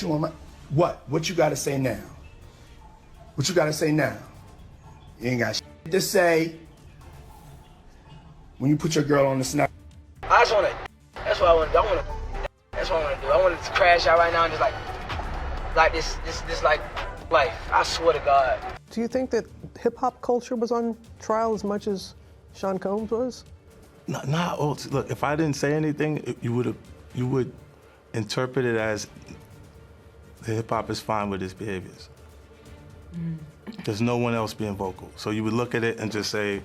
You want my, what? What you gotta say now? What you gotta say now? You ain't got shit to say when you put your girl on the snap. I just wanna, that's what I wanna do. That's what I wanna do. I wanna just crash out right now and just like this like life. I swear to God. Do you think that hip-hop culture was on trial as much as Sean Combs was? Not all. Look, if I didn't say anything, you would interpret it as the hip-hop is fine with his behaviors. There's no one else being vocal. So you would look at it and just say,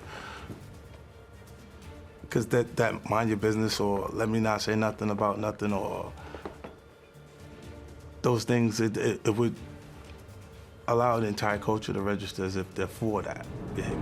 because that mind your business, or let me not say nothing about nothing, or those things, it would allow the entire culture to register as if they're for that behavior.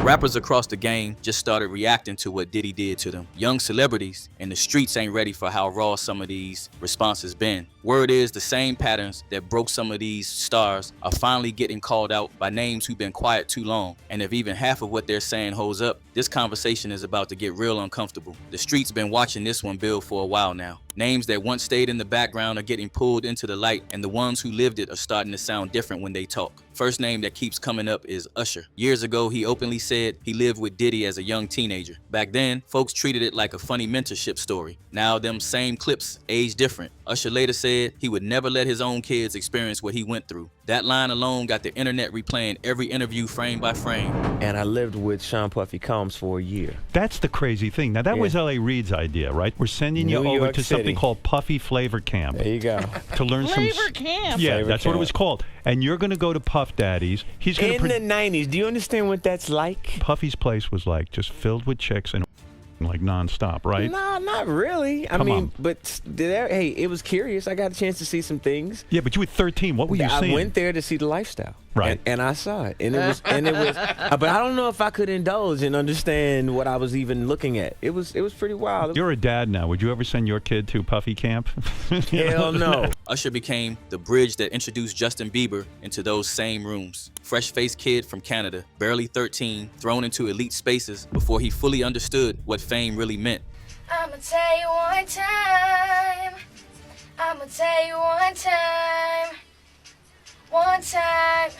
Rappers across the game just started reacting to what Diddy did to them. Young celebrities in the streets ain't ready for how raw some of these responses been. Word is the same patterns that broke some of these stars are finally getting called out by names who've been quiet too long. And if even half of what they're saying holds up, this conversation is about to get real uncomfortable. The streets been watching this one build for a while now. Names that once stayed in the background are getting pulled into the light, and the ones who lived it are starting to sound different when they talk. First name that keeps coming up is Usher. Years ago, he openly said he lived with Diddy as a young teenager. Back then, folks treated it like a funny mentorship story. Now, them same clips age different. Usher later said he would never let his own kids experience what he went through. That line alone got the internet replaying every interview frame by frame. And I lived with Sean Puffy Combs for a year. That's the crazy thing. Now, that was L.A. Reid's idea, right? We're sending you over to something called Puffy Flavor Camp. There you go. To learn Flavor Camp. Yeah, Flavor that's Camp. what it was called. And you're going to go to Puff Daddy's. He's going In the 90s, do you understand what that's like? Puffy's place was like just filled with chicks and like nonstop, right? No, not really. I Come mean, on. but hey, it was curious. I got a chance to see some things. Yeah, but you were 13. What were you seeing? I went there to see the lifestyle. Right. And I saw it. And it was but I don't know if I could indulge and understand what I was even looking at. It was pretty wild. You're a dad now. Would you ever send your kid to Puffy Camp? Hell no. Usher became the bridge that introduced Justin Bieber into those same rooms. Fresh-faced kid from Canada, barely 13, thrown into elite spaces before he fully understood what fame really meant. I'ma tell you one time. I'ma tell you one time. One time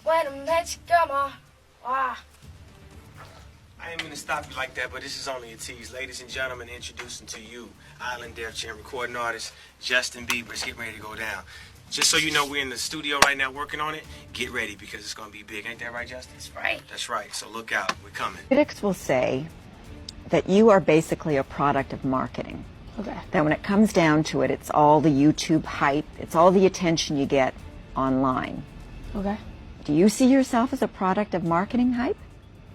when I met you, come on. Wow. I ain't mean to stop you like that, but this is only a tease. Ladies and gentlemen, introducing to you, Island Def Jam recording artist, Justin Bieber. It's getting ready to go down. Just so you know, we're in the studio right now working on it. Get ready because it's going to be big. Ain't that right, Justin? That's right. That's right. So look out. We're coming. Critics will say that you are basically a product of marketing. Okay. That when it comes down to it, it's all the YouTube hype, it's all the attention you get online. Okay. Do you see yourself as a product of marketing hype?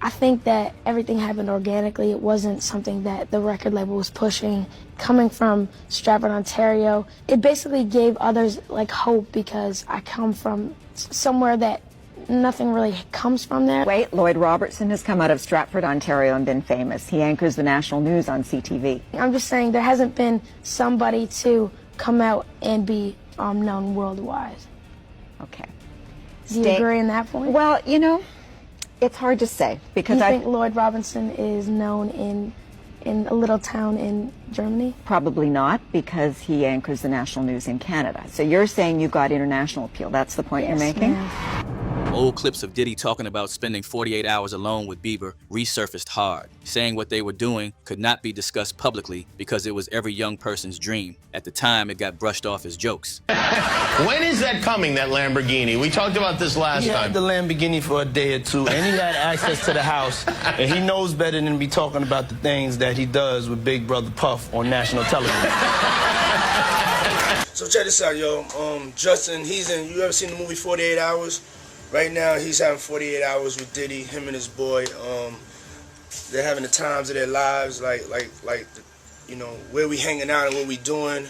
I think that everything happened organically. It wasn't something that the record label was pushing. Coming from Stratford, Ontario, it basically gave others like hope because I come from somewhere that nothing really comes from there. Wait, Lloyd Robertson has come out of Stratford, Ontario and been famous. He anchors the national news on CTV. I'm just saying there hasn't been somebody to come out and be known worldwide. Okay. Do you agree on that point? Well, you know, it's hard to say because I think Lloyd Robinson is known in a little town in Germany. Probably not, because he anchors the national news in Canada. So you're saying you've got international appeal. That's the point you're making? Ma'am. Old clips of Diddy talking about spending 48 hours alone with Bieber resurfaced hard, saying what they were doing could not be discussed publicly because it was every young person's dream. At the time, it got brushed off as jokes. When is that coming, that Lamborghini? We talked about this last He time. had the Lamborghini for a day or two, and he had access to the house, and he knows better than to be talking about the things that he does with Big Brother Puff on national television. So check this out, yo. Justin, you ever seen the movie 48 Hours? Right now, he's having 48 hours with Diddy, him and his boy. They're having the times of their lives, like, you know, where we hanging out and what we doing.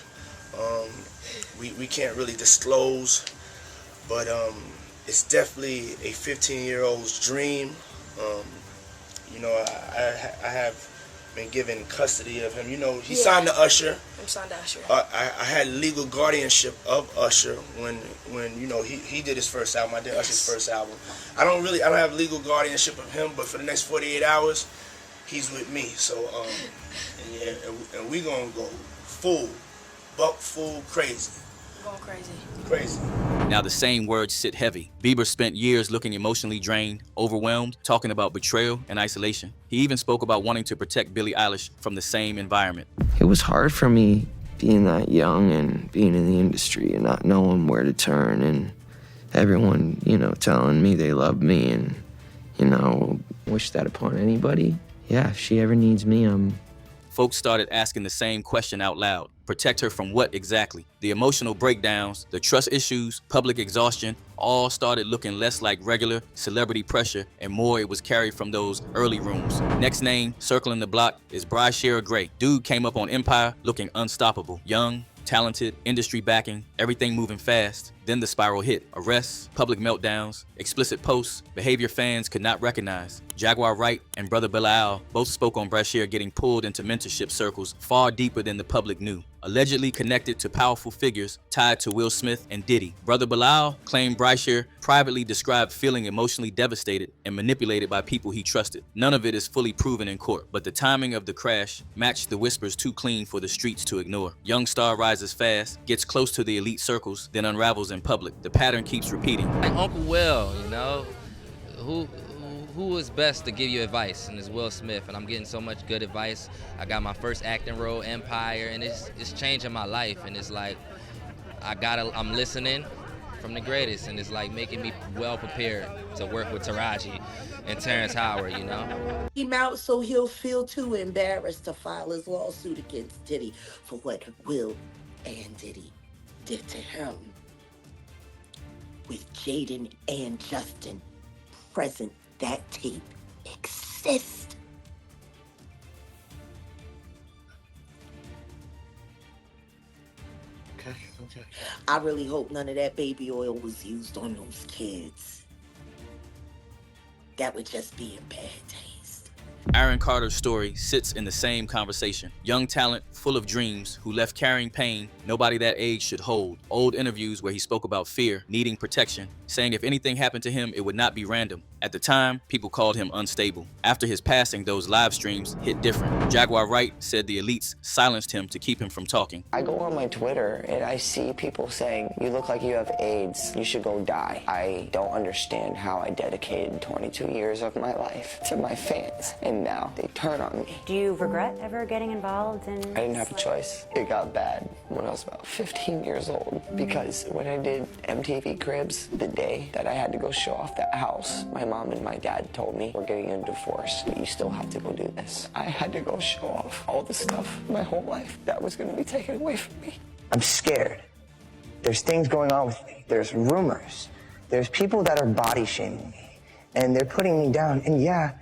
We can't really disclose, but it's definitely a 15-year-old's dream. You know, I have been given custody of him. You know, he signed to Usher. I'm signed to Usher. I had legal guardianship of Usher when you know he did his first album. I did Usher's first album. I don't have legal guardianship of him, but for the next 48 hours, he's with me. So and we gonna go full crazy. Going crazy. Crazy. Now the same words sit heavy. Bieber spent years looking emotionally drained, overwhelmed, talking about betrayal and isolation. He even spoke about wanting to protect Billie Eilish from the same environment. It was hard for me being that young and being in the industry and not knowing where to turn, and everyone, telling me they love me and, wish that upon anybody. Yeah, if she ever needs me, Folks started asking the same question out loud. Protect her from what exactly? The emotional breakdowns, the trust issues, public exhaustion, all started looking less like regular celebrity pressure and more it was carried from those early rooms. Next name, circling the block, is Brashear Gray. Dude came up on Empire looking unstoppable. Young, talented, industry backing, everything moving fast. Then the spiral hit. Arrests, public meltdowns, explicit posts, behavior fans could not recognize. Jaguar Wright and Brother Bilal both spoke on Brashear getting pulled into mentorship circles far deeper than the public knew. Allegedly connected to powerful figures tied to Will Smith and Diddy. Brother Bilal claimed Brashear privately described feeling emotionally devastated and manipulated by people he trusted. None of it is fully proven in court, but the timing of the crash matched the whispers too clean for the streets to ignore. Young star rises fast, gets close to the elite circles, then unravels in public. The pattern keeps repeating. Like Uncle Will, who is best to give you advice? And it's Will Smith, and I'm getting so much good advice. I got my first acting role, Empire, and it's changing my life. And it's like I'm listening from the greatest, and it's like making me well prepared to work with Taraji and Terrence Howard. Came out so he'll feel too embarrassed to file his lawsuit against Diddy for what Will and Diddy did to him. With Jaden and Justin present, that tape exists. Okay. I really hope none of that baby oil was used on those kids. That would just be in bad taste. Aaron Carter's story sits in the same conversation. Young talent, full of dreams, who left carrying pain nobody that age should hold. Old interviews where he spoke about fear, needing protection, saying if anything happened to him, it would not be random. At the time, people called him unstable. After his passing, those live streams hit different. Jaguar Wright said the elites silenced him to keep him from talking. I go on my Twitter and I see people saying, you look like you have AIDS, you should go die. I don't understand how I dedicated 22 years of my life to my fans, and now they turn on me. Do you regret ever getting involved in... I didn't have a choice. It got bad when I was about 15 years old, because when I did MTV Cribs, the day that I had to go show off that house, my mom and my dad told me, we're getting a divorce, but you still have to go do this. I had to go show off all the stuff my whole life that was going to be taken away from me. I'm scared. There's things going on with me. There's rumors. There's people that are body shaming me, and they're putting me down. And yeah,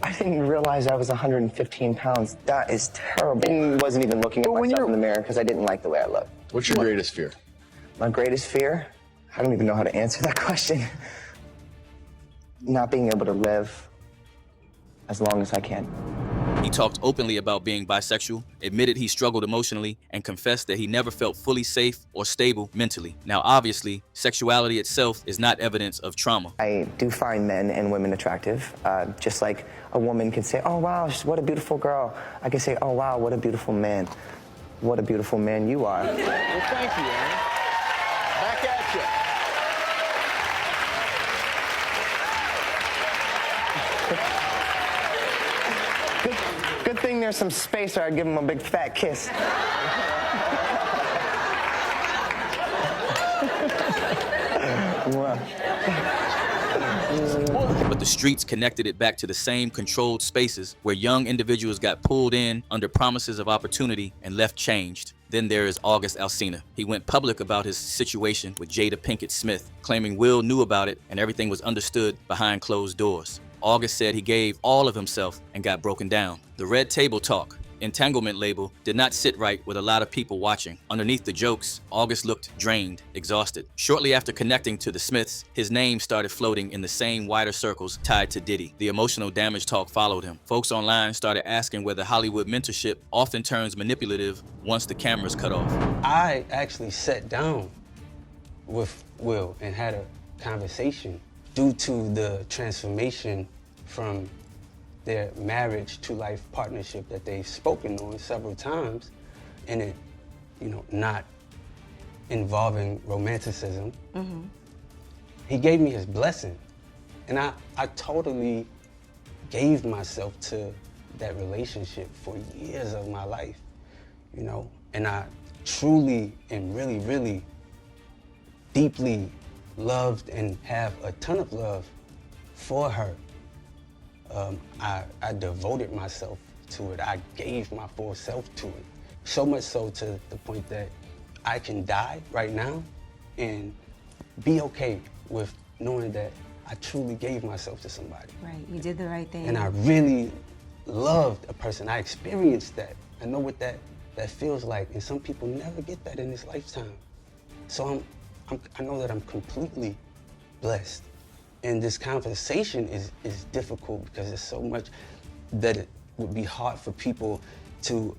I didn't realize I was 115 pounds. That is terrible. I wasn't even looking at myself in the mirror because I didn't like the way I looked. What's your greatest fear? My greatest fear? I don't even know how to answer that question. Not being able to live as long as I can. He talked openly about being bisexual, admitted he struggled emotionally, and confessed that he never felt fully safe or stable mentally. Now, obviously, sexuality itself is not evidence of trauma. I do find men and women attractive, just like a woman can say, oh, wow, what a beautiful girl. I can say, oh, wow, what a beautiful man. What a beautiful man you are. Well, thank you, Aaron. Back at you. Good thing there's some space or I'd give him a big fat kiss. But the streets connected it back to the same controlled spaces where young individuals got pulled in under promises of opportunity and left changed. Then there is August Alsina. He went public about his situation with Jada Pinkett Smith, claiming Will knew about it and everything was understood behind closed doors. August said he gave all of himself and got broken down. The Red Table Talk, entanglement label, did not sit right with a lot of people watching. Underneath the jokes, August looked drained, exhausted. Shortly after connecting to the Smiths, his name started floating in the same wider circles tied to Diddy. The emotional damage talk followed him. Folks online started asking whether Hollywood mentorship often turns manipulative once the cameras cut off. I actually sat down with Will and had a conversation due to the transformation from their marriage to life partnership that they've spoken on several times, and it, not involving romanticism. He gave me his blessing. And I totally gave myself to that relationship for years of my life, you know? And I truly and really, really deeply loved and have a ton of love for her. I devoted myself to it. I gave my full self to it. So much so to the point that I can die right now and be okay with knowing that I truly gave myself to somebody. Right, you did the right thing. And I really loved a person. I experienced that. I know what that feels like, and some people never get that in this lifetime. So I know that I'm completely blessed. And this conversation is difficult because there's so much that it would be hard for people to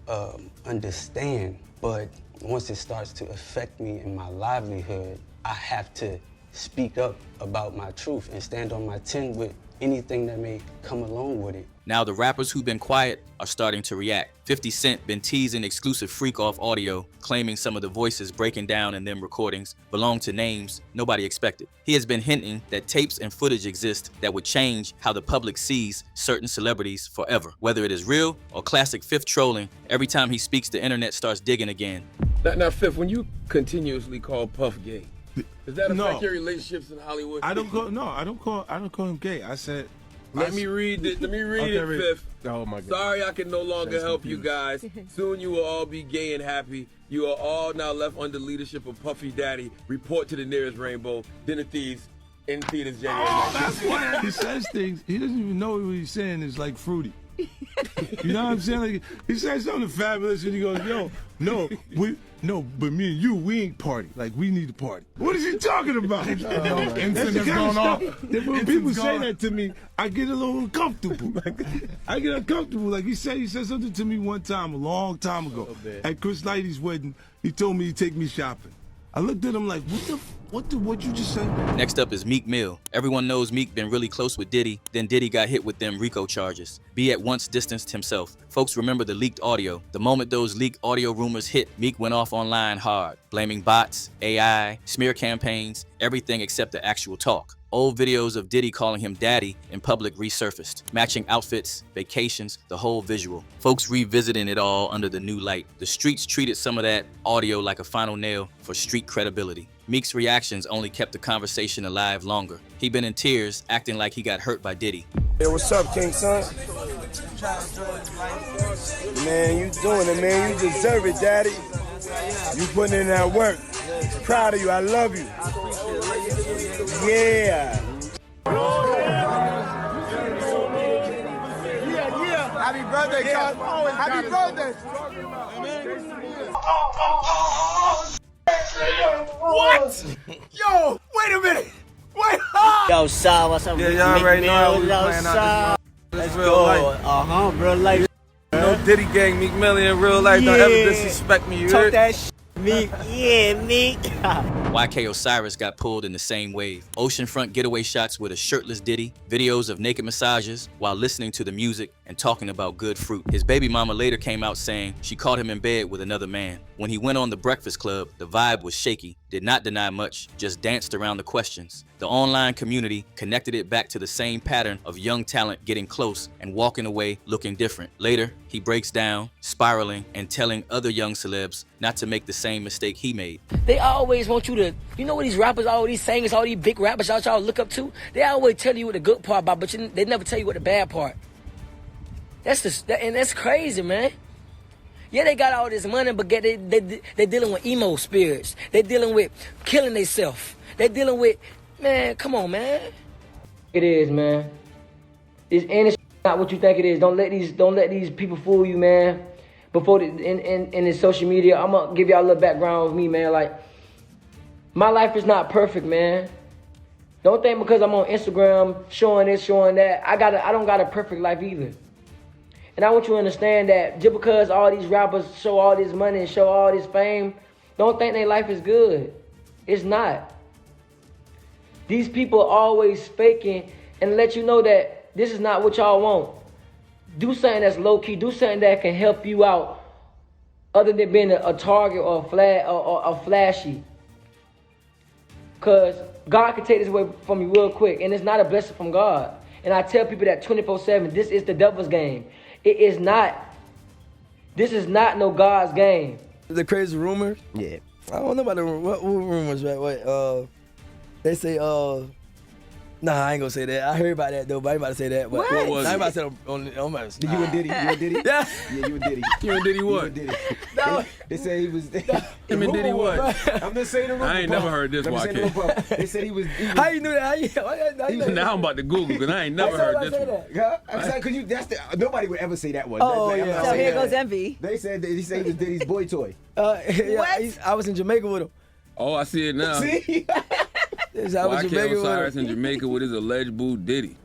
understand. But once it starts to affect me in my livelihood, I have to speak up about my truth and stand on my 10 with anything that may come along with it. Now the rappers who've been quiet are starting to react. 50 Cent been teasing exclusive freak-off audio, claiming some of the voices breaking down in them recordings belong to names nobody expected. He has been hinting that tapes and footage exist that would change how the public sees certain celebrities forever. Whether it is real or classic Fifth trolling, every time he speaks the internet starts digging again. Now Fifth, when you continuously call Puff gay, does that affect your relationships in Hollywood? I don't call him gay. I said, Let me read it, Fifth. Oh my God. Sorry I can no longer help you guys. Soon you will all be gay and happy. You are all now left under leadership of Puffy Daddy. Report to the nearest rainbow. Dinner Thieves in theaters January 19th. That's why he says things. He doesn't even know what he's saying is like fruity. You know what I'm saying? Like, he said something fabulous and he goes, yo, but me and you, we ain't party. Like, we need to party. What is he talking about? That's the kind of stuff that when people say that to me, I get a little uncomfortable. I get uncomfortable. Like, he said something to me one time, a long time ago. At Chris Lighty's wedding, he told me he'd take me shopping. I looked at him like, what you just say? Next up is Meek Mill. Everyone knows Meek been really close with Diddy, then Diddy got hit with them RICO charges. B at once distanced himself. Folks remember the leaked audio. The moment those leaked audio rumors hit, Meek went off online hard, blaming bots, AI, smear campaigns, everything except the actual talk. Old videos of Diddy calling him daddy in public resurfaced. Matching outfits, vacations, the whole visual. Folks revisiting it all under the new light. The streets treated some of that audio like a final nail for street credibility. Meek's reactions only kept the conversation alive longer. He been in tears, acting like he got hurt by Diddy. Hey, what's up, King Son? Man, you doing it, man. You deserve it, Daddy. You putting in that work. Proud of you. I love you. Yeah. Happy birthday, Cuz. Happy birthday. What? Yo, wait a minute. Wait. Yo, Sal, what's up? Yeah, y'all already know how we playing out. This is real life. Real life. No Diddy gang, Meek Mill in real life. Don't ever disrespect me, you Talk heard? that shit, Meek. Yeah, Meek. YK Osiris got pulled in the same wave. Oceanfront getaway shots with a shirtless Diddy, videos of naked massages while listening to the music and talking about good fruit. His baby mama later came out saying she caught him in bed with another man. When he went on The Breakfast Club, the vibe was shaky, did not deny much, just danced around the questions. The online community connected it back to the same pattern of young talent getting close and walking away looking different. Later, he breaks down, spiraling, and telling other young celebs not to make the same mistake he made. They always want you to, you know what these rappers, all these singers, all these big rappers y'all look up to? They always tell you what the good part about, but they never tell you what the bad part. And that's crazy, man. Yeah, they got all this money, but they dealing with emo spirits. They dealing with killing themselves. They dealing with, man, come on, man. It is, man. It's not what you think it is. Don't let these people fool you, man. Before in the social media, I'm gonna give y'all a little background of me, man. Like, my life is not perfect, man. Don't think because I'm on Instagram showing this, showing that, I don't got a perfect life either. And I want you to understand that just because all these rappers show all this money and show all this fame, don't think their life is good. It's not. These people are always faking and let you know that this is not what y'all want. Do something that's low-key. Do something that can help you out other than being a target or a flashy. Because God can take this away from you real quick, and it's not a blessing from God. And I tell people that 24/7, this is the devil's game. It is not. This is not no God's game. The crazy rumors? Yeah. I don't know about the what rumors, right? What, they say, nah, I ain't gonna say that. I heard about that though, but I ain't about to say that. But What was I ain't it? about to say it on my. You and Diddy? You and Diddy? Yeah. Yeah, you and Diddy. You and Diddy what? You and Diddy. No. They say he was. Him and Diddy what? I'm just saying the rumor. I ain't never heard this, YK. They said he was. How you knew that? How you know Now I'm about to Google because I ain't never heard this one. Because that's nobody would ever say that one. Oh, I'm yeah. not So saying here that. goes envy. They said he was Diddy's boy toy. I was in Jamaica with him. Oh, I see it now. See? Yes, I was in Jamaica with Osiris him. in Jamaica with his alleged boo Diddy.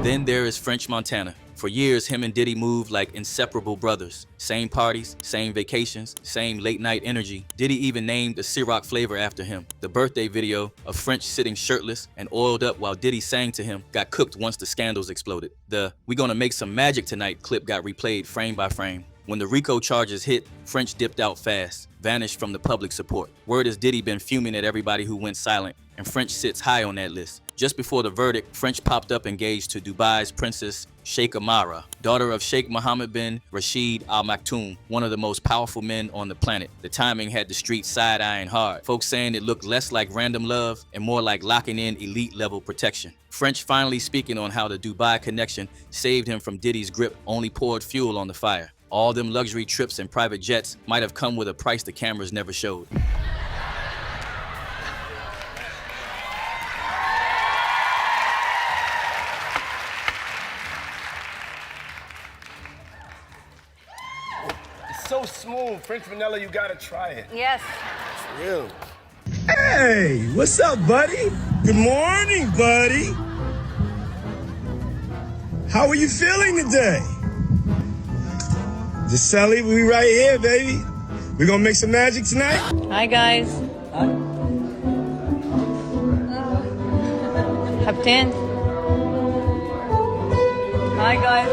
Then there is French Montana. For years, him and Diddy moved like inseparable brothers. Same parties, same vacations, same late night energy. Diddy even named a Ciroc flavor after him. The birthday video of French sitting shirtless and oiled up while Diddy sang to him got cooked once the scandals exploded. The "We Gonna Make Some Magic Tonight" clip got replayed frame by frame. When the RICO charges hit, French dipped out fast, vanished from the public support. Word is Diddy been fuming at everybody who went silent, and French sits high on that list. Just before the verdict, French popped up engaged to Dubai's Princess Sheikh Amara, daughter of Sheikh Mohammed bin Rashid Al Maktoum, one of the most powerful men on the planet. The timing had the streets side-eyeing hard, folks saying it looked less like random love and more like locking in elite-level protection. French finally speaking on how the Dubai connection saved him from Diddy's grip only poured fuel on the fire. All them luxury trips and private jets might have come with a price the cameras never showed. It's so smooth. French vanilla, you gotta try it. Yes. For real. Hey, what's up, buddy? Good morning, buddy. How are you feeling today? Giselle, we right here, baby. We gonna make some magic tonight? Hi, guys. Captain. Hi, guys.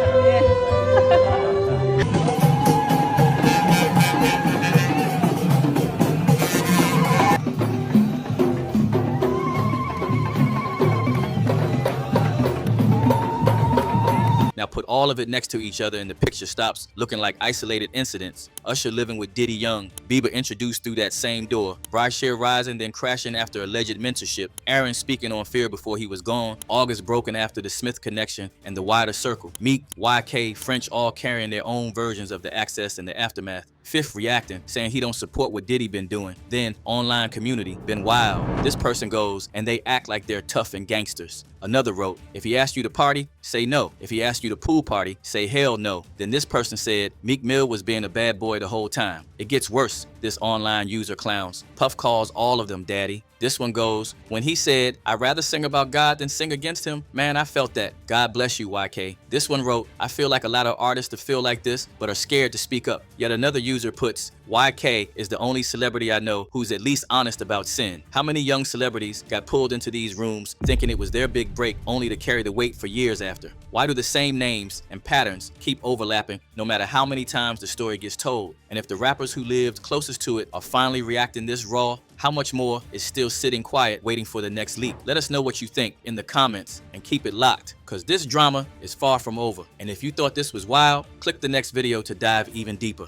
Now put all of it next to each other and the picture stops looking like isolated incidents. Usher living with Diddy young, Bieber introduced through that same door, Brashear rising then crashing after alleged mentorship, Aaron speaking on fear before he was gone, August broken after the Smith connection and the wider circle, Meek, YK, French all carrying their own versions of the access and the aftermath. Fifth reacting, saying he don't support what Diddy been doing. Then online community, been wild. This person goes, and they act like they're tough and gangsters. Another wrote, if he asked you to party, say no. If he asked you to pool party, say hell no. Then this person said, Meek Mill was being a bad boy the whole time. It gets worse, this online user clowns. Puff calls all of them daddy. This one goes, when he said, I'd rather sing about God than sing against him, man, I felt that. God bless you, YK. This one wrote, I feel like a lot of artists that feel like this, but are scared to speak up. Yet another user puts, YK is the only celebrity I know who's at least honest about sin. How many young celebrities got pulled into these rooms thinking it was their big break only to carry the weight for years after? Why do the same names and patterns keep overlapping no matter how many times the story gets told? And if the rappers who lived closest to it are finally reacting this raw, how much more is still sitting quiet waiting for the next leak? Let us know what you think in the comments and keep it locked, because this drama is far from over. And if you thought this was wild, click the next video to dive even deeper.